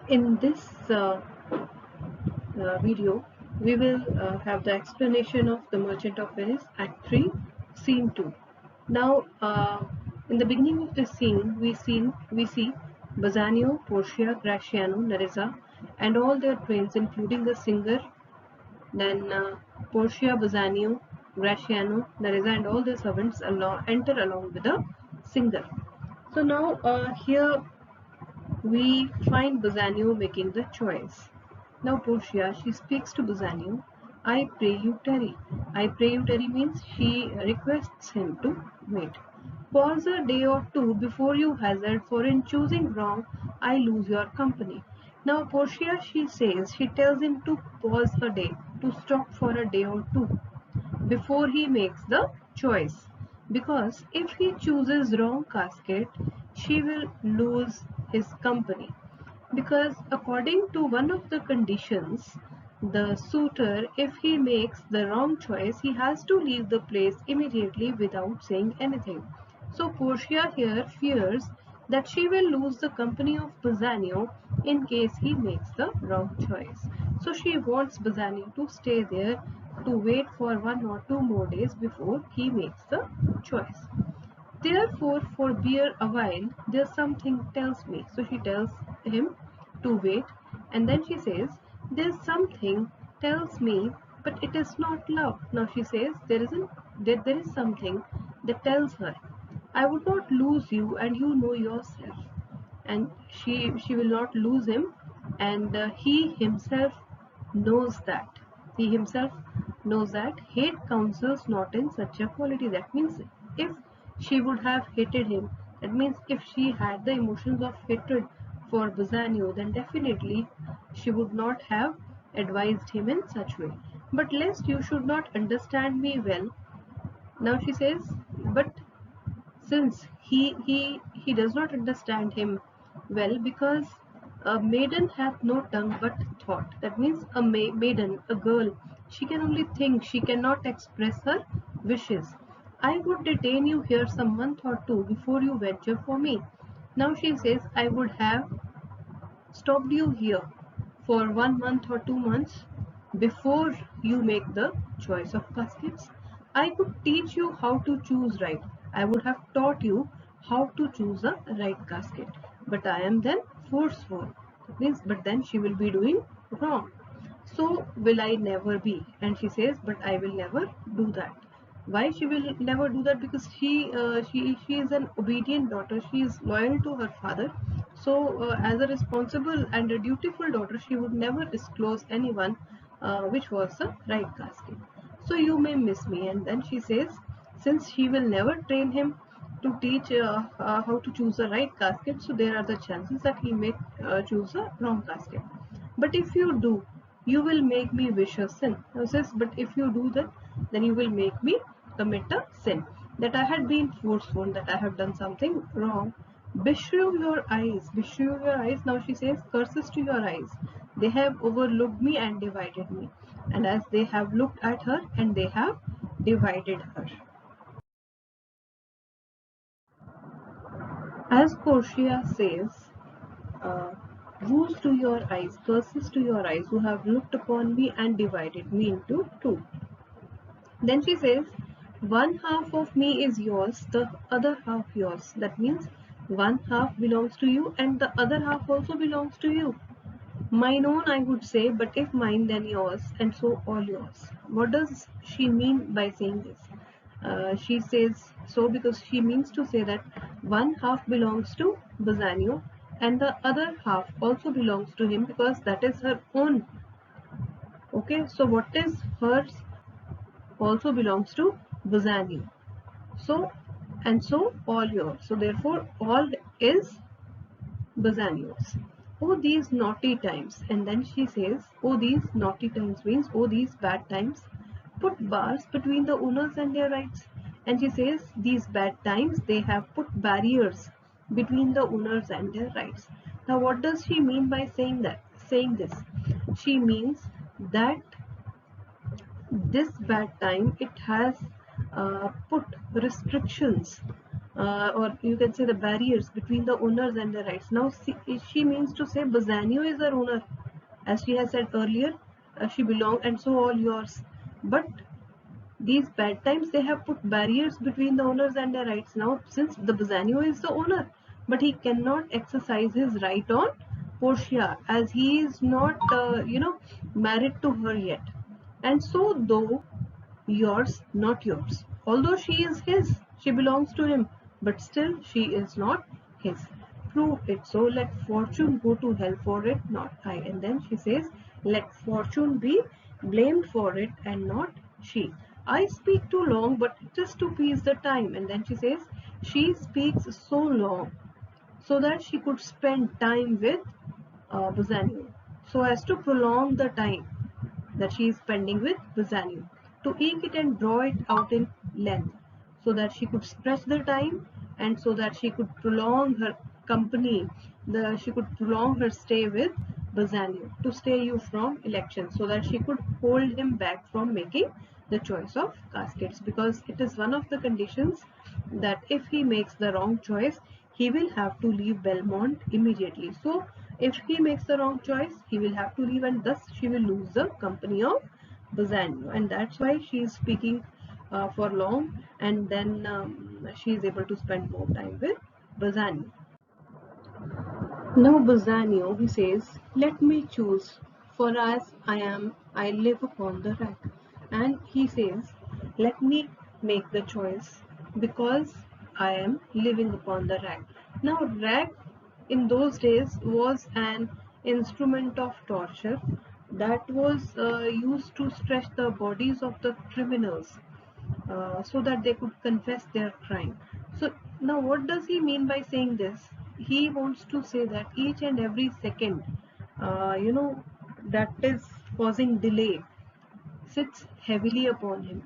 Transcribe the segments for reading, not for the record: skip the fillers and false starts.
In this video, we will have the explanation of The Merchant of Venice, Act 3, Scene 2. Now, in the beginning of the scene, we see Bassanio, Portia, Graciano, Nerissa, and all their friends, including the singer. Then Portia, Bassanio, Graciano, Nerissa, and all their servants enter along with the singer. So now here we find Bassanio making the choice. Now Portia, she speaks to Bassanio, I pray you tarry. I pray you tarry means she requests him to wait. Pause a day or two before you hazard, for in choosing wrong, I lose your company. Now Portia, she tells him to pause a day, to stop for a day or two before he makes the choice, because if he chooses wrong casket she will lose his company, because according to one of the conditions, the suitor, if he makes the wrong choice, he has to leave the place immediately without saying anything. So Portia here fears that she will lose the company of Bassanio in case he makes the wrong choice. So she wants Bassanio to stay there to wait for 1 or 2 more days before he makes the choice. Therefore, forbear a while, there's something tells me. So she tells him to wait, and then she says, there's something tells me, but it is not love. Now she says there is something that tells her, I would not lose you, and you know yourself. And she will not lose him, and he himself knows that. He himself knows that hate counsels not in such a quality. That means if she would have hated him, that means if she had the emotions of hatred for Bassanio, then definitely she would not have advised him in such way. But lest you should not understand me well, now she says, but since he does not understand him well, because a maiden hath no tongue but thought. That means a maiden, a girl, she can only think, she cannot express her wishes. I would detain you here some month or two before you venture for me. Now she says, I would have stopped you here for 1 month or 2 months before you make the choice of caskets. I could teach you how to choose right. I would have taught you how to choose a right casket. But I am then forceful. That means, but then she will be doing wrong. So will I never be. And she says, but I will never do that. Why she will never do that? Because she is an obedient daughter. She is loyal to her father. So as a responsible and a dutiful daughter, she would never disclose anyone which was the right casket. So you may miss me. And then she says, since she will never train him to teach how to choose the right casket, so there are the chances that he may choose a wrong casket. But if you do, you will make me wish a sin. Now says, but if you do that, then you will make me commit a sin. That I had been forceful, that I have done something wrong. Beshrew your eyes, beshrew your eyes. Now she says, curses to your eyes. They have overlooked me and divided me. And as they have looked at her and they have divided her. As Portia says, uh, woes to your eyes, curses to your eyes, who have looked upon me and divided me into two. Then she says, one half of me is yours, the other half yours. That means one half belongs to you and the other half also belongs to you. Mine own, I would say, but if mine, then yours, and so all yours. What does she mean by saying this? She says so because she means to say that one half belongs to Bassanio and the other half also belongs to him, because that is her own. Okay, so what is hers also belongs to Bassanio. So, and so all yours. So therefore all is Bassanio's. Oh, these naughty times. And then she says, oh, these naughty times means, oh, these bad times put bars between the owners and their rights. And she says, these bad times, they have put barriers between the owners and their rights. Now, what does she mean by saying that? Saying this? She means that this bad time, it has put restrictions or you can say the barriers between the owners and the rights. Now she means to say Bassanio is her owner, as she has said earlier, she belongs and so all yours. But these bad times, they have put barriers between the owners and their rights. Now, since the Bassanio is the owner, but he cannot exercise his right on Portia, as he is not, married to her yet. And so, though yours, not yours. Although she is his, she belongs to him, but still she is not his. Prove it. So let fortune go to hell for it, not I. And then she says, let fortune be blamed for it and not she. I speak too long, but just to please the time. And then she says, she speaks so long so that she could spend time with Bassanio, so as to prolong the time that she is spending with Bassanio, to eke it and draw it out in length, so that she could stretch the time and so that she could prolong her company, she could prolong her stay with Bassanio, to stay you from election, so that she could hold him back from making the choice of caskets, because it is one of the conditions that if he makes the wrong choice, he will have to leave Belmont immediately. So if he makes the wrong choice, he will have to leave, and thus she will lose the company of Bassanio. And that's why she is speaking for long, and then she is able to spend more time with Bassanio. Now Bassanio, he says, let me choose, for as I am, I live upon the rack. And he says, let me make the choice, because I am living upon the rack. Now rack in those days was an instrument of torture that was used to stretch the bodies of the criminals so that they could confess their crime. So now what does he mean by saying this? He wants to say that each and every second, that is causing delay sits heavily upon him.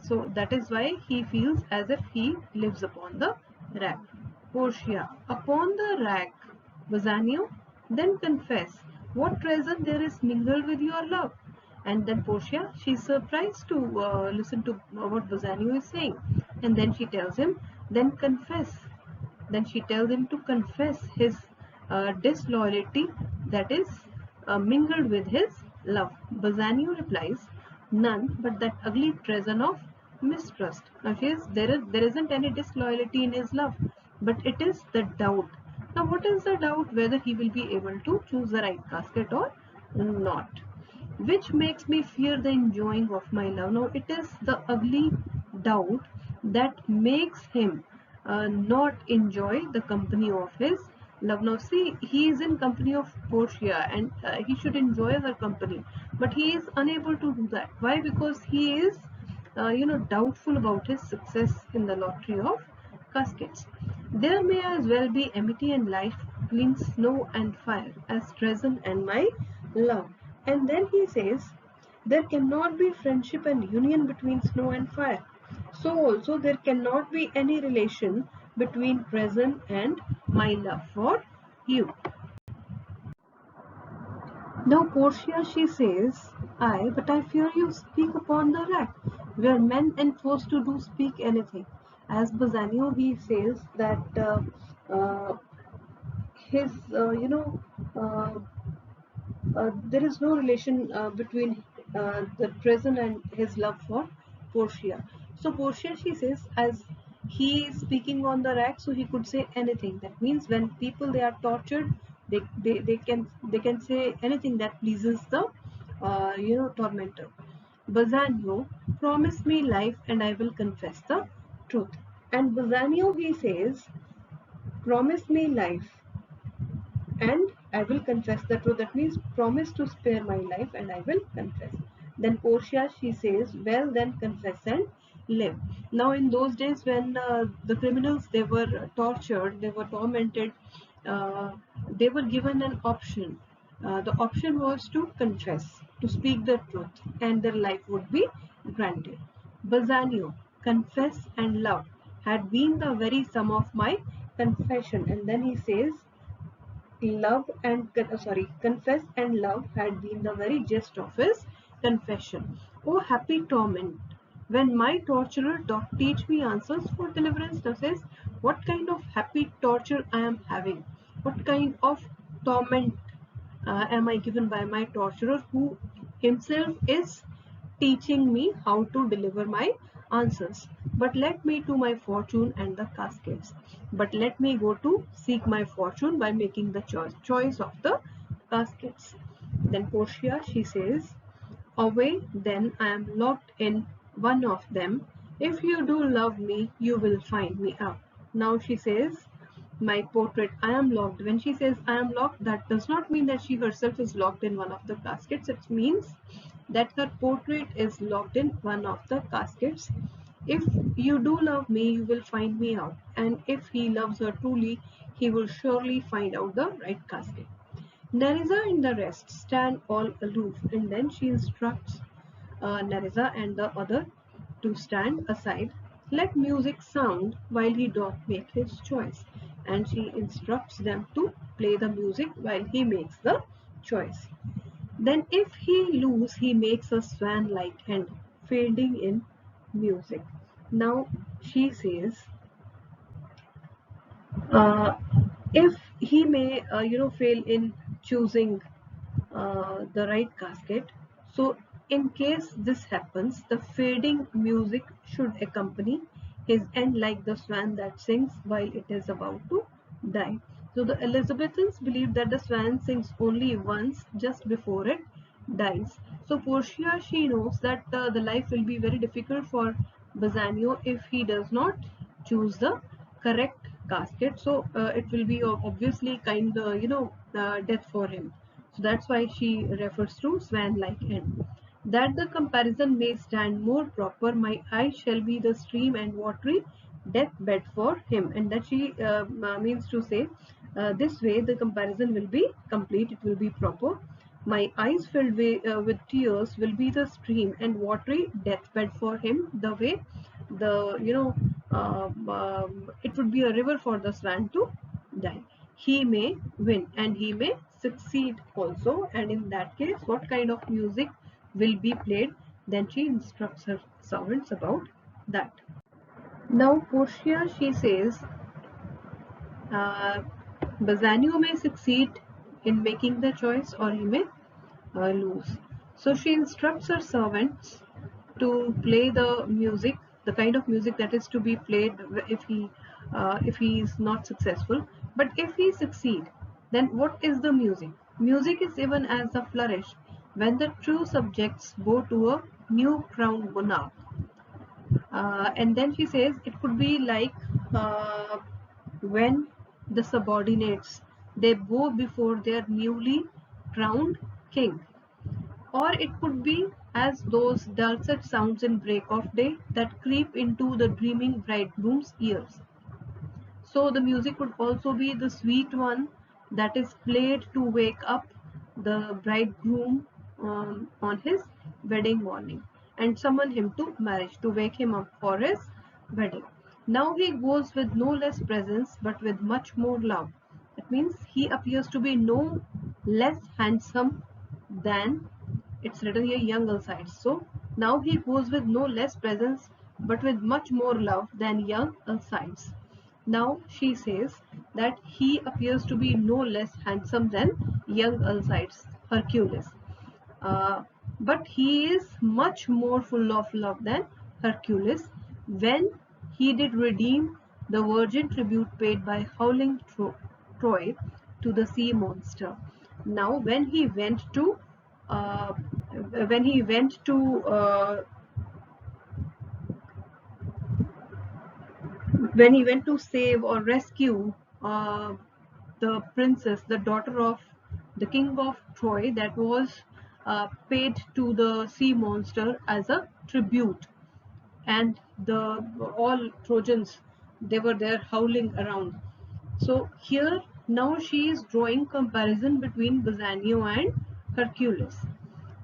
So that is why he feels as if he lives upon the rack. Portia, upon the rack, Bassanio, then confess what treasure there is mingled with your love. And then Portia, she's surprised to listen to what Bassanio is saying. And then she tells him, then confess. Then she tells him to confess his disloyalty, that is mingled with his love. Bassanio replies, none but that ugly treason of mistrust. Now there isn't any disloyalty in his love, but it is the doubt. Now what is the doubt? Whether he will be able to choose the right casket or not, which makes me fear the enjoying of my love. Now it is the ugly doubt that makes him not enjoy the company of his love. Now see, he is in company of Portia, and he should enjoy her company, but he is unable to do that. Why? Because he is doubtful about his success in the lottery of caskets. There may as well be amity and life between snow and fire as treason and my love. And then he says, there cannot be friendship and union between snow and fire. So also there cannot be any relation between treason and my love for you. Now Portia, she says, I, but I fear you speak upon the rack, where men enforced to do speak anything. As Bassanio, he says that his, uh, there is no relation between the present and his love for Portia. So Portia, she says, as he is speaking on the rack, so he could say anything. That means when people they are tortured, they can say anything that pleases the tormentor. Bassanio, promise me life and I will confess the truth. And Bassanio, he says, promise me life and I will confess the truth. That means promise to spare my life and I will confess. Then Portia, she says, well then confess and live. Now in those days when the criminals, they were tortured, they were tormented, uh, they were given an option. The option was to confess, to speak the truth, and their life would be granted. Bassanio, confess and love had been the very sum of my confession. And then he says, confess and love had been the very gist of his confession. Oh happy torment, when my torturer doth teach me answers for deliverance. Now says, what kind of happy torture I am having? What kind of torment am I given by my torturer, who himself is teaching me how to deliver my answers? But let me to my fortune and the caskets. But let me go to seek my fortune by making the choice of the caskets. Then Portia, she says, away, then I am locked in one of them. If you do love me, you will find me out. Now she says, my portrait, I am locked. When she says I am locked, that does not mean that she herself is locked in one of the caskets. It means that her portrait is locked in one of the caskets. If you do love me, you will find me out. And if he loves her truly, he will surely find out the right casket. Nerissa and the rest stand all aloof, and then she instructs Nerissa and the other to stand aside. Let music sound while he doth make his choice. And she instructs them to play the music while he makes the choice. Then, if he lose, he makes a swan like end, fading in music. Now, she says, uh, if he may, fail in choosing the right casket. So, in case this happens, the fading music should accompany his end, like the swan that sings while it is about to die. So, the Elizabethans believe that the swan sings only once just before it dies. So, Portia, she knows that the life will be very difficult for Bassanio if he does not choose the correct casket. So, it will be obviously kind of, death for him. So that's why she refers to swan-like end. That the comparison may stand more proper, my eye shall be the stream and watery deathbed for him. And that she means to say, this way the comparison will be complete, it will be proper. My eyes filled with tears will be the stream and watery deathbed for him, the way the, it would be a river for the swan to die. He may win and he may succeed also, and in that case, what kind of music will be played? Then she instructs her servants about that. Now, Portia, she says, uh, Bassanio may succeed in making the choice or he may lose. So she instructs her servants to play the music, the kind of music that is to be played if he is not successful. But if he succeed, then what is the music? Music is even as a flourish when the true subjects go to a new crowned monarch. And then she says it could be like uh, when the subordinates they bow before their newly crowned king, or it could be as those dulcet sounds in break of day that creep into the dreaming bridegroom's ears. So the music could also be the sweet one that is played to wake up the bridegroom on his wedding morning and summon him to marriage, to wake him up for his wedding. Now he goes with no less presence but with much more love. That means he appears to be no less handsome than, it's written here, young Alcides. So now he goes with no less presence but with much more love than young Alcides. Now she says that he appears to be no less handsome than young Alcides, Hercules. Uh, but he is much more full of love than Hercules when he did redeem the virgin tribute paid by howling Troy to the sea monster. Now, uh, when he went to save or rescue uh, the princess, the daughter of the king of Troy, that was paid to the sea monster as a tribute, and the all Trojans, they were there howling around. So here now she is drawing comparison between Bassanio and Hercules.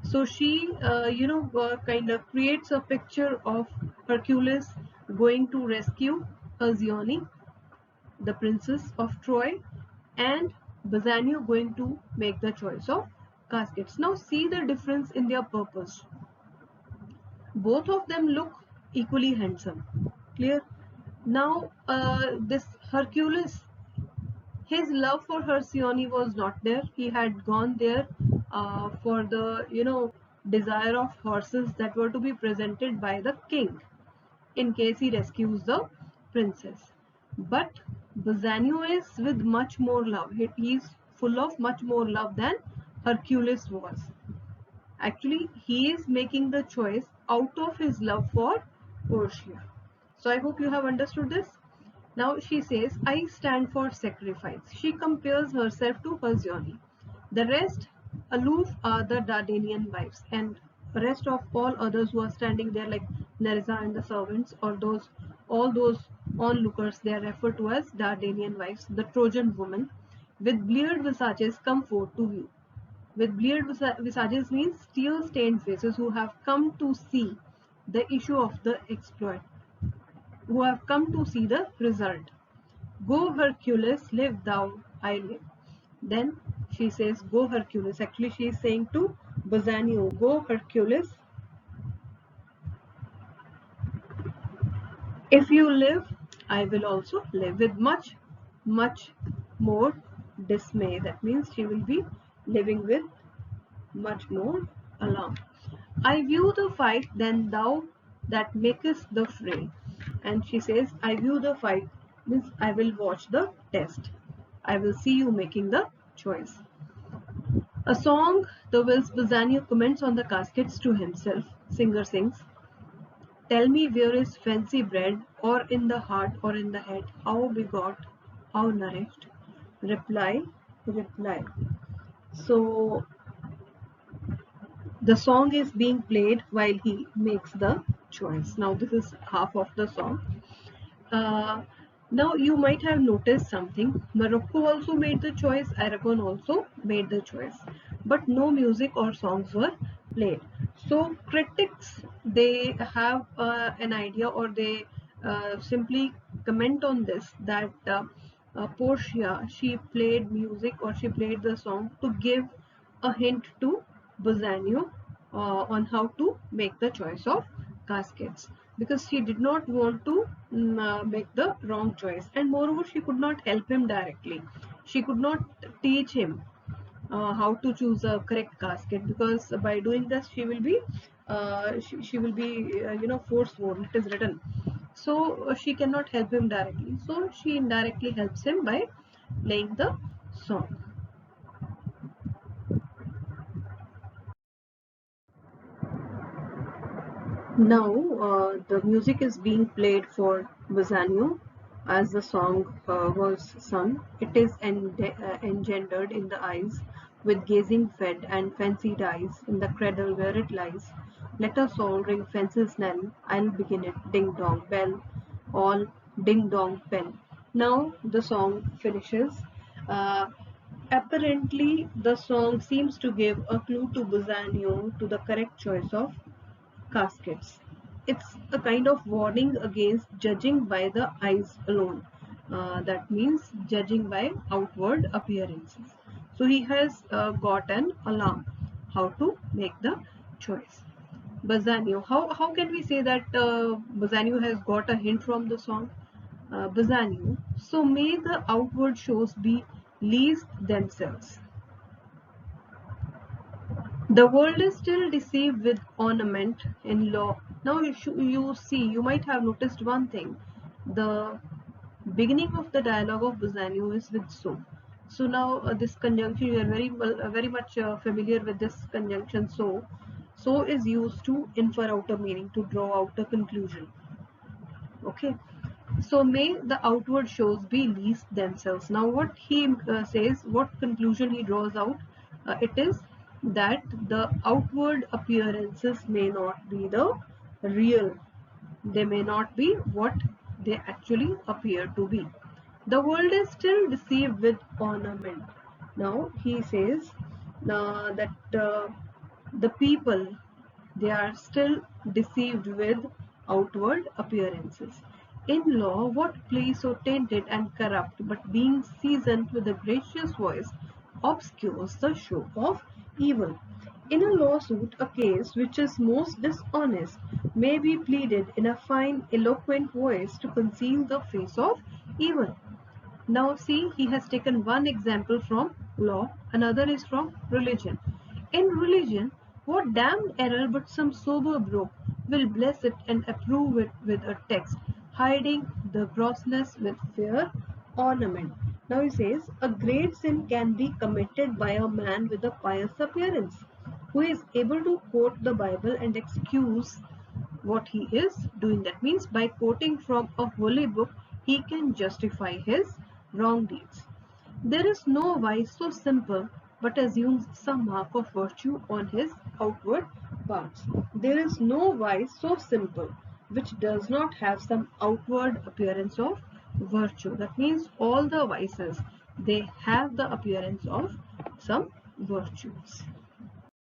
So she, kind of creates a picture of Hercules going to rescue Hermione, the princess of Troy, and Bassanio going to make the choice of caskets. Now see the difference in their purpose. Both of them look equally handsome. Clear? Now, this Hercules, his love for Hermione was not there. He had gone there for the, desire of horses that were to be presented by the king in case he rescues the princess. But Bassanio is with much more love. He's full of much more love than Hercules was. Actually, he is making the choice out of his love for Portia. So I hope you have understood this. Now she says, I stand for sacrifice. She compares herself to Hermione. The rest aloof are the Dardanian wives, and the rest of all others who are standing there, like Nerissa and the servants, or all those onlookers, they are referred to as Dardanian wives, the Trojan women, with bleared visages come forth to view. With bleared visages means tear-stained faces who have come to see the issue of the exploit, who have come to see the result. Go Hercules, live thou, I live. Then she says, go Hercules. Actually, she is saying to Bassanio, go Hercules. If you live, I will also live with much, much more dismay. That means she will be living with much more alarm. I view the fight than thou that makest the fray. And she says, I view the fight means I will watch the test. I will see you making the choice. A song, the whilst Bassanio comments on the caskets to himself. Singer sings, tell me where is fancy bred, or in the heart or in the head, how begot, how nourished. Reply, reply. So the song is being played while he makes the choice. Now this is half of the song. Uh, Now you might have noticed something. Morocco also made the choice, Aragon also made the choice, but no music or songs were played. So critics, they have an idea, or they simply comment on this, that Portia, she played music, or she played the song to give a hint to Bassanio on how to make the choice of caskets, because she did not want to make the wrong choice, and moreover she could not help him directly. She could not teach him how to choose a correct casket, because by doing this she will be she will be forsworn, it is written. So she cannot help him directly, so she indirectly helps him by playing the song. Now the music is being played for Bassanio as the song was sung. It is engendered in the eyes with gazing fed and fancied eyes in the cradle where it lies. Let us all ring fences knell, I'll begin it, ding dong bell, all ding dong bell. Now the song finishes. Uh, Apparently, the song seems to give a clue to Bassanio to the correct choice of caskets. It's a kind of warning against judging by the eyes alone. That means judging by outward appearances. So he has got an alarm how to make the choice. Bassanio. How can we say that Bassanio has got a hint from the song? Bassanio. So may the outward shows be least themselves. The world is still deceived with ornament in law. Now you see, you might have noticed one thing. The beginning of the dialogue of Bassanio is with so. So now this conjunction, you are very much familiar with this conjunction so. So is used to infer out a meaning, to draw out a conclusion. Okay. So may the outward shows be least themselves. Now what he says, what conclusion he draws out, it is that the outward appearances may not be the real. They may not be what they actually appear to be. The world is still deceived with ornament. Now he says that the people, they are still deceived with outward appearances. In law, what place so tainted and corrupt, but being seasoned with a gracious voice, obscures the show of evil. In a lawsuit, a case which is most dishonest may be pleaded in a fine, eloquent voice to conceal the face of evil. Now see, he has taken one example from law, another is from religion. In religion, what damned error but some sober broke will bless it and approve it with a text, hiding the grossness with fair ornament. Now he says, a great sin can be committed by a man with a pious appearance, who is able to quote the Bible and excuse what he is doing. That means by quoting from a holy book, he can justify his wrong deeds. There is no vice so simple but assumes some mark of virtue on his outward parts. There is no vice so simple which does not have some outward appearance of virtue. That means all the vices, they have the appearance of some virtues.